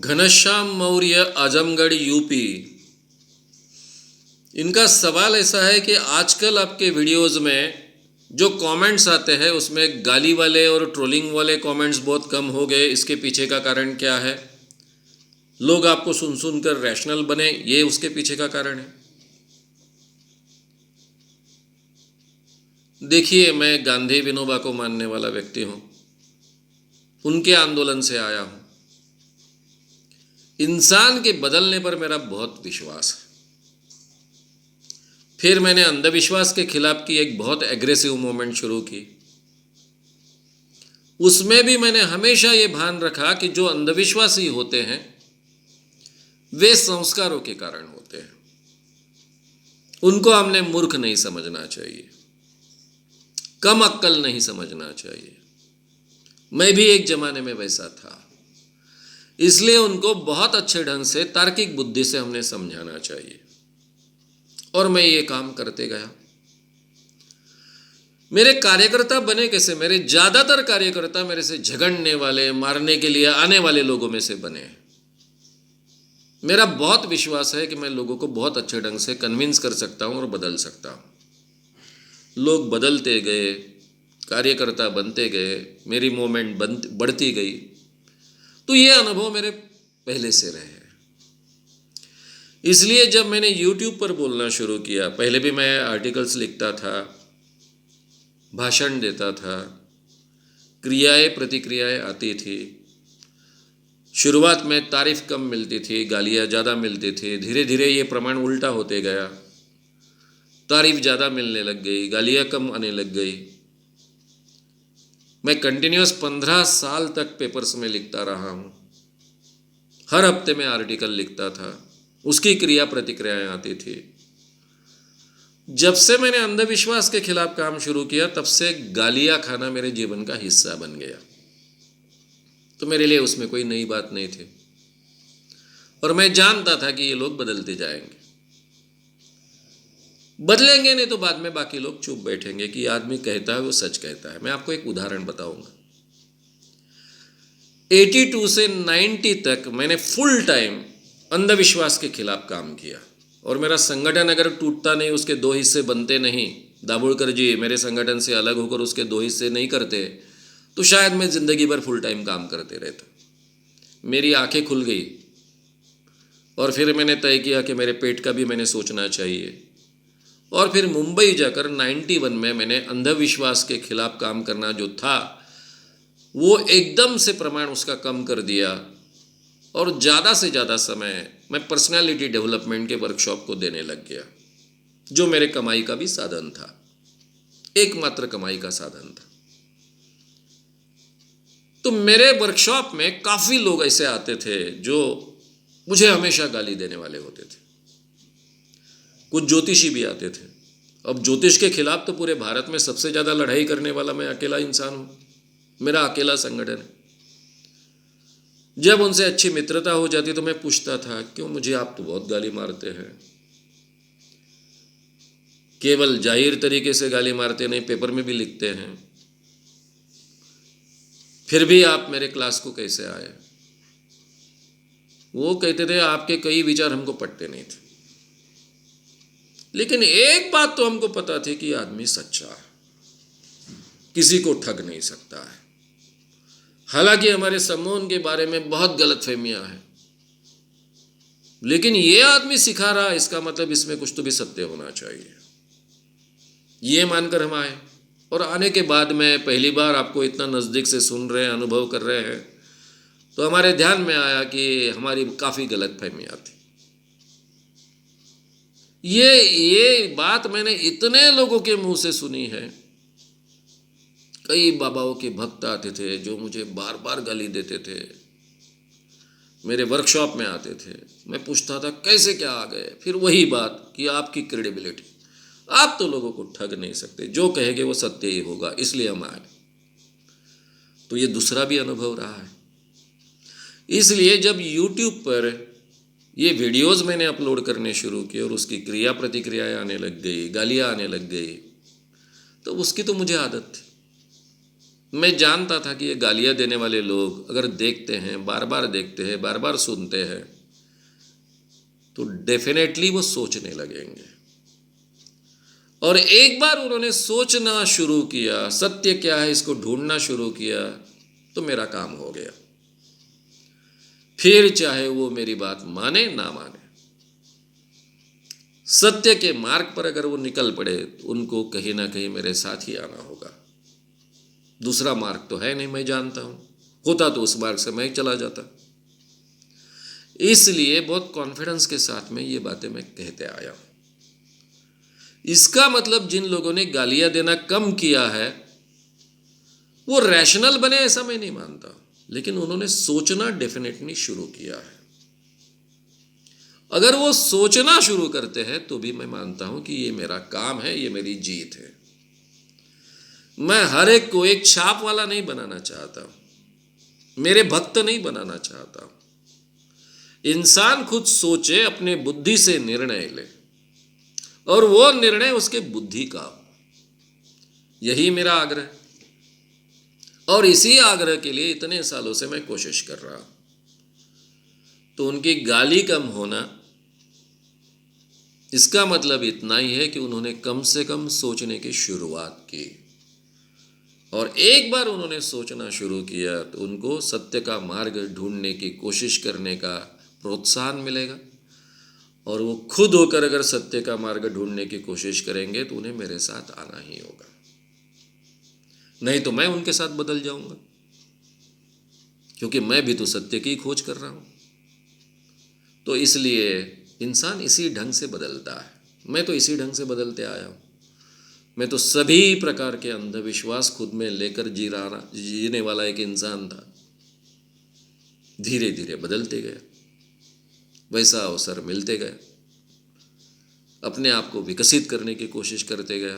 Ghanshyam Maurya, Azamgarh, UP. इनका सवाल ऐसा है कि आजकल आपके वीडियोस में जो कमेंट्स आते हैं उसमें गाली वाले और ट्रोलिंग वाले कमेंट्स बहुत कम हो गए। इसके पीछे का कारण क्या है? लोग आपको सुन सुन कर रैशनल बने, ये उसके पीछे का कारण है। देखिए, मैं गांधी विनोबा को मानने वाला व्यक्ति हूँ, उनके आंदोलन से आया हूँ। इंसान के बदलने पर मेरा बहुत विश्वास है। फिर मैंने अंधविश्वास के खिलाफ की एक बहुत एग्रेसिव मूवमेंट शुरू की। उसमें भी मैंने हमेशा ये भान रखा कि जो अंधविश्वासी होते हैं वे संस्कारों के कारण होते हैं, उनको हमने मूर्ख नहीं समझना चाहिए, कम अक्कल नहीं समझना चाहिए। मैं भी एक जमाने में वैसा था, इसलिए उनको बहुत अच्छे ढंग से तार्किक बुद्धि से हमने समझाना चाहिए, और मैं ये काम करते गया। मेरे कार्यकर्ता बने कैसे? मेरे ज़्यादातर कार्यकर्ता मेरे से झगड़ने वाले, मारने के लिए आने वाले लोगों में से बने। मेरा बहुत विश्वास है कि मैं लोगों को बहुत अच्छे ढंग से कन्विंस कर सकता हूँ और बदल सकता हूँ। लोग बदलते गए, कार्यकर्ता बनते गए, मेरी मूवमेंट बढ़ती गई। तो ये अनुभव मेरे पहले से रहे हैं। इसलिए जब मैंने YouTube पर बोलना शुरू किया, पहले भी मैं आर्टिकल्स लिखता था, भाषण देता था, क्रियाएं प्रतिक्रियाएं आती थी। शुरुआत में तारीफ कम मिलती थी, गालियाँ ज़्यादा मिलती थी। धीरे धीरे ये प्रमाण उल्टा होते गया, तारीफ ज़्यादा मिलने लग गई, गालियाँ कम आने लग गई। मैं कंटिन्यूस 15 साल तक पेपर्स में लिखता रहा हूँ। हर हफ्ते में आर्टिकल लिखता था, उसकी क्रिया प्रतिक्रियाएं आती थी। जब से मैंने अंधविश्वास के खिलाफ काम शुरू किया, तब से गालियाँ खाना मेरे जीवन का हिस्सा बन गया। तो मेरे लिए उसमें कोई नई बात नहीं थी, और मैं जानता था कि ये लोग बदलते जाएंगे। बदलेंगे नहीं तो बाद में बाकी लोग चुप बैठेंगे कि आदमी कहता है वो सच कहता है। मैं आपको एक उदाहरण बताऊंगा। 82 से 90 तक मैंने फुल टाइम अंधविश्वास के खिलाफ काम किया, और मेरा संगठन अगर टूटता नहीं, उसके दो हिस्से बनते नहीं, दाभोलकर जी मेरे संगठन से अलग होकर उसके दो हिस्से नहीं करते, तो शायद मैं ज़िंदगी भर फुल टाइम काम करते रहता। मेरी आंखें खुल गई, और फिर मैंने तय किया कि मेरे पेट का भी मैंने सोचना चाहिए। और फिर मुंबई जाकर 91 में मैंने अंधविश्वास के खिलाफ काम करना जो था वो एकदम से प्रमाण उसका कम कर दिया, और ज़्यादा से ज़्यादा समय मैं पर्सनालिटी डेवलपमेंट के वर्कशॉप को देने लग गया, जो मेरे कमाई का भी साधन था, एकमात्र कमाई का साधन था। तो मेरे वर्कशॉप में काफ़ी लोग ऐसे आते थे जो मुझे हमेशा गाली देने वाले होते थे। कुछ ज्योतिषी भी आते थे। अब ज्योतिष के खिलाफ तो पूरे भारत में सबसे ज़्यादा लड़ाई करने वाला मैं अकेला इंसान हूँ, मेरा अकेला संगठन है। जब उनसे अच्छी मित्रता हो जाती तो मैं पूछता था, क्यों मुझे आप तो बहुत गाली मारते हैं। केवल जाहिर तरीके से गाली मारते नहीं, पेपर में भी लिखते हैं, फिर भी आप मेरे क्लास को कैसे आए? वो कहते थे आपके कई विचार हमको पटते नहीं थे, लेकिन एक बात तो हमको पता थी कि आदमी सच्चा है, किसी को ठग नहीं सकता है। हालांकि हमारे समूह के बारे में बहुत गलतफहमियां हैं, लेकिन ये आदमी सिखा रहा है, इसका मतलब इसमें कुछ तो भी सत्य होना चाहिए। ये मानकर हम आए, और आने के बाद में पहली बार आपको इतना नज़दीक से सुन रहे हैं, अनुभव कर रहे हैं, तो हमारे ध्यान में आया कि हमारी काफ़ी गलतफहमियां थी। ये बात मैंने इतने लोगों के मुंह से सुनी है। कई बाबाओं के भक्त आते थे जो मुझे बार बार गाली देते थे, मेरे वर्कशॉप में आते थे। मैं पूछता था कैसे क्या आ गए? फिर वही बात कि आपकी क्रेडिबिलिटी, आप तो लोगों को ठग नहीं सकते, जो कहेंगे वो सत्य ही होगा, इसलिए हम आए। तो ये दूसरा भी अनुभव रहा है। इसलिए जब YouTube पर ये वीडियोस मैंने अपलोड करने शुरू किए और उसकी क्रिया प्रतिक्रियाएं आने लग गई, गालियाँ आने लग गई, तो उसकी तो मुझे आदत थी। मैं जानता था कि ये गालियाँ देने वाले लोग अगर देखते हैं, बार बार देखते हैं, बार बार सुनते हैं, तो डेफिनेटली वो सोचने लगेंगे। और एक बार उन्होंने सोचना शुरू किया, सत्य क्या है इसको ढूंढना शुरू किया, तो मेरा काम हो गया। फिर चाहे वो मेरी बात माने ना माने, सत्य के मार्ग पर अगर वो निकल पड़े तो उनको कहीं ना कहीं मेरे साथ ही आना होगा। दूसरा मार्ग तो है नहीं, मैं जानता हूं, होता तो उस मार्ग से मैं चला जाता। इसलिए बहुत कॉन्फिडेंस के साथ में ये बातें मैं कहते आया हूं। इसका मतलब जिन लोगों ने गालियां देना कम किया है वो रैशनल बने ऐसा मैं नहीं मानता, लेकिन उन्होंने सोचना डेफिनेटली शुरू किया है। अगर वो सोचना शुरू करते हैं तो भी मैं मानता हूं कि ये मेरा काम है, ये मेरी जीत है। मैं हर एक को एक छाप वाला नहीं बनाना चाहता, मेरे भक्त नहीं बनाना चाहता। इंसान खुद सोचे, अपने बुद्धि से निर्णय ले, और वो निर्णय उसके बुद्धि का हो। यही मेरा आग्रह है, और इसी आग्रह के लिए इतने सालों से मैं कोशिश कर रहा हूं। तो उनकी गाली कम होना, इसका मतलब इतना ही है कि उन्होंने कम से कम सोचने की शुरुआत की, और एक बार उन्होंने सोचना शुरू किया तो उनको सत्य का मार्ग ढूंढने की कोशिश करने का प्रोत्साहन मिलेगा। और वो खुद होकर अगर सत्य का मार्ग ढूंढने की कोशिश करेंगे तो उन्हें मेरे साथ आना ही होगा, नहीं तो मैं उनके साथ बदल जाऊंगा, क्योंकि मैं भी तो सत्य की खोज कर रहा हूं। तो इसलिए इंसान इसी ढंग से बदलता है, मैं तो इसी ढंग से बदलते आया हूं। मैं तो सभी प्रकार के अंधविश्वास खुद में लेकर जीने वाला एक इंसान था। धीरे धीरे बदलते गया, वैसा अवसर मिलते गया, अपने आप को विकसित करने की कोशिश करते गया।